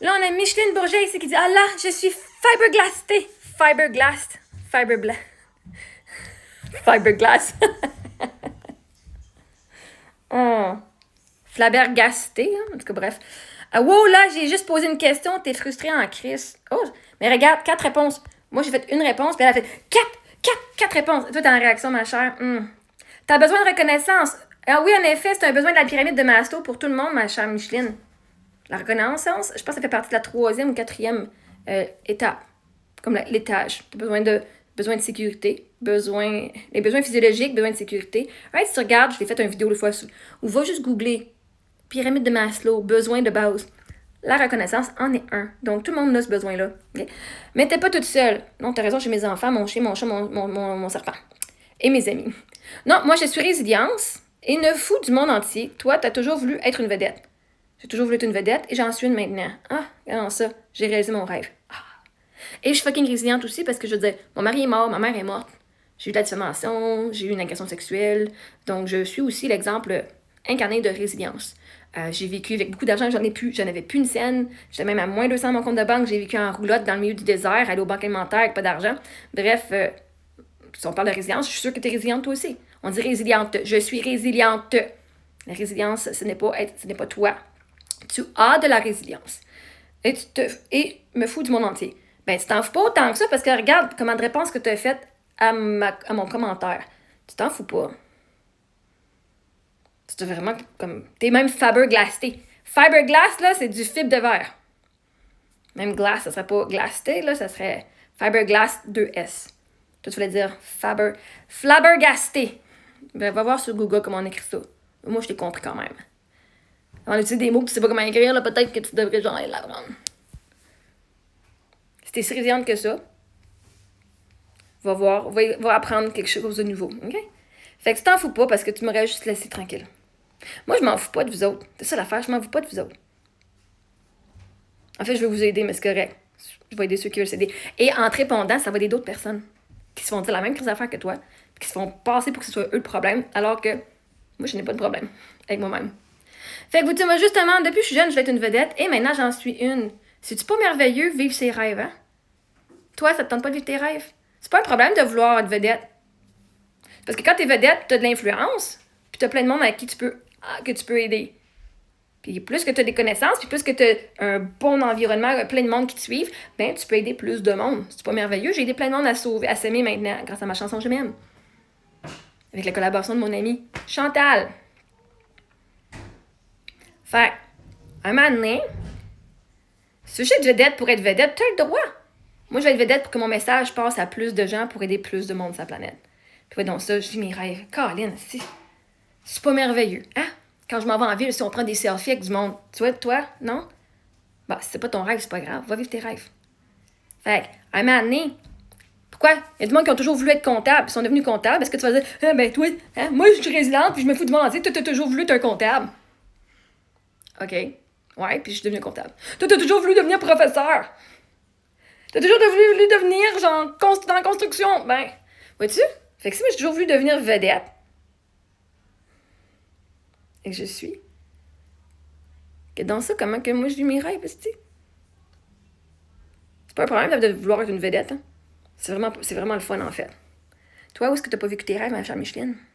Là, on a Micheline Bourget ici qui dit « Ah là, je suis fiberglassée. » Fiberglassed. Fiberglass. Oh. Flabbergasté, hein? En tout cas, bref. Wow, là, j'ai juste posé une question. T'es frustrée en crise. Oh, mais regarde, 4 réponses. Moi, j'ai fait une réponse, puis elle a fait 4 réponses. Toi, t'as en réaction, ma chère. T'as besoin de reconnaissance. Ah oui, en effet, c'est un besoin de la pyramide de Maslow pour tout le monde, ma chère Micheline. La reconnaissance, je pense que ça fait partie de la 3e ou 4e étape. Comme l'étage. T'as besoin de sécurité, les besoins physiologiques, besoin de sécurité. Ouais, si tu regardes, je l'ai fait une vidéo une fois, ou va juste googler pyramide de Maslow, besoin de base. La reconnaissance en est un. Donc, tout le monde a ce besoin-là. Okay? Mais t'es pas toute seule. Non, t'as raison, j'ai mes enfants, mon chien, mon chat, mon serpent. Et mes amis. Non, moi, je suis résilience et ne fous du monde entier. Toi, t'as toujours voulu être une vedette. J'ai toujours voulu être une vedette et j'en suis une maintenant. Ah, regardons ça. J'ai réalisé mon rêve. Ah. Et je suis fucking résiliente aussi parce que je veux dire, mon mari est mort, ma mère est morte. J'ai eu de la diffamation, j'ai eu une agression sexuelle. Donc, je suis aussi l'exemple incarné de résilience. J'ai vécu avec beaucoup d'argent, j'en avais plus une scène. J'étais même à moins 200 à mon compte de banque. J'ai vécu en roulotte dans le milieu du désert, aller aux banques alimentaires avec pas d'argent. Bref, si on parle de résilience, je suis sûre que tu es résiliente toi aussi. On dit résiliente. Je suis résiliente. La résilience, ce n'est pas toi. Tu as de la résilience. Et me fous du monde entier. Ben, tu t'en fous pas autant que ça parce que regarde comment de réponse que tu as faite à mon commentaire. Tu t'en fous pas. C'est vraiment comme... T'es même fiberglassé. Fiberglass, là, c'est du fibre de verre. Même glace, ça serait pas glassé, là, ça serait fiberglass 2S. Toi, tu voulais dire flabbergasté. Ben, va voir sur Google comment on écrit ça. Moi, je t'ai compris quand même. On utilise des mots que tu sais pas comment écrire, là, peut-être que tu devrais genre l'apprendre. Si t'es si résiliente que ça, va apprendre quelque chose de nouveau, OK? Fait que tu t'en fous pas parce que tu m'aurais juste laissé tranquille. Moi, je m'en fous pas de vous autres. C'est ça l'affaire, je m'en fous pas de vous autres. En fait, je vais vous aider, mais c'est correct. Je vais aider ceux qui veulent s'aider. Et en te répondant, ça va aider d'autres personnes qui se font dire la même crise d'affaires que toi, qui se font passer pour que ce soit eux le problème, alors que moi, je n'ai pas de problème avec moi-même. Fait que vous dites, moi, justement, depuis que je suis jeune, je vais être une vedette, et maintenant, j'en suis une. C'est-tu pas merveilleux, vivre ses rêves, hein? Toi, ça te tente pas de vivre tes rêves? C'est pas un problème de vouloir être vedette. Parce que quand t'es vedette, t'as de l'influence, puis t'as plein de monde avec qui que tu peux aider. Puis plus que tu as des connaissances, puis plus que tu as un bon environnement, plein de monde qui te suivent, ben tu peux aider plus de monde. C'est pas merveilleux? J'ai aidé plein de monde à s'aimer maintenant grâce à ma chanson Je m'aime. Avec la collaboration de mon amie Chantal. Fait, un moment donné, si je suis vedette pour être vedette, tu as le droit. Moi, je vais être vedette pour que mon message passe à plus de gens pour aider plus de monde sur la planète. Puis ouais, donc ça, je vis mes rêves. Caroline, c'est pas merveilleux, hein? Quand je m'en vais en ville, si on prend des selfies avec du monde, tu vois, toi, non? Bah, si c'est pas ton rêve, c'est pas grave. Va vivre tes rêves. Fait à un moment donné, pourquoi? Il y a du monde qui ont toujours voulu être comptable, ils sont devenus comptables. Est-ce que tu vas dire, ah, ben, toi, hein, moi, je suis résiliente, puis je me fous du monde entier, toi, t'as toujours voulu être un comptable. OK. Ouais, puis je suis devenue comptable. Toi, t'as toujours voulu devenir professeur. T'as toujours voulu devenir, genre, dans la construction. Ben, vois-tu? Fait que si moi, j'ai toujours voulu devenir vedette, et que je suis, que dans ça, comment que moi je vis mes rêves, c'est pas un problème de vouloir être une vedette. Hein? C'est vraiment le fun, en fait. Toi, où est-ce que t'as pas vécu tes rêves, ma chère Micheline?